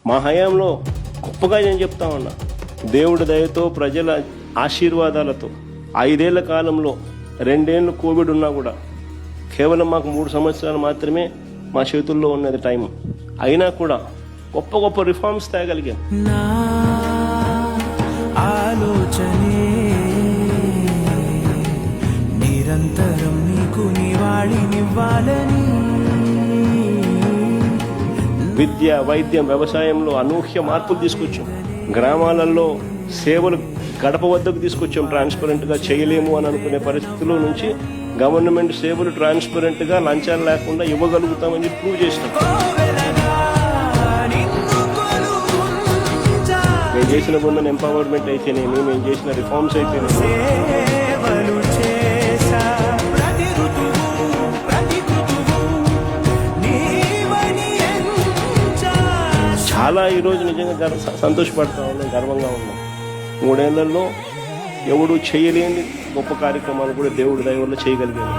మా హయాంలో గొప్పగా నేను చెప్తా ఉన్నా. దేవుడి దయతో, ప్రజల ఆశీర్వాదాలతో 5 ఏళ్ల కాలంలో 2 ఏళ్ళు కోవిడ్ ఉన్నా కూడా కేవలం మాకు 3 సంవత్సరాలు మాత్రమే మా చేతుల్లో ఉన్నది టైం. అయినా కూడా గొప్ప గొప్ప రిఫార్మ్స్ తేగలిగాం. నిరంతరం నీకు నివాళినివ్వాలని విద్య, వైద్యం, వ్యవసాయంలో అనూహ్య మార్పులు తీసుకొచ్చాం. గ్రామాలలో సేవలు గడప వద్దకు తీసుకొచ్చాం. ట్రాన్స్పరెంట్గా చేయలేము అని అనుకునే పరిస్థితుల్లో నుంచి గవర్నమెంట్ సేవలు ట్రాన్స్పరెంట్గా లంచాలు లేకుండా ఇవ్వగలుగుతామని ప్రూవ్ చేసినాం. మేము చేసిన బృందం ఎంపవర్మెంట్ అయితేనేమి, మేము చేసిన రిఫార్మ్స్ అయితేనేమి, చాలా ఈరోజు నిజంగా సంతోషపడతా ఉన్నాం, గర్వంగా ఉన్నాం. 3 ఏళ్లలో ఎవడు చేయలేని గొప్ప కార్యక్రమాలు కూడా దేవుడి దయ వల్ల చేయగలిగాను.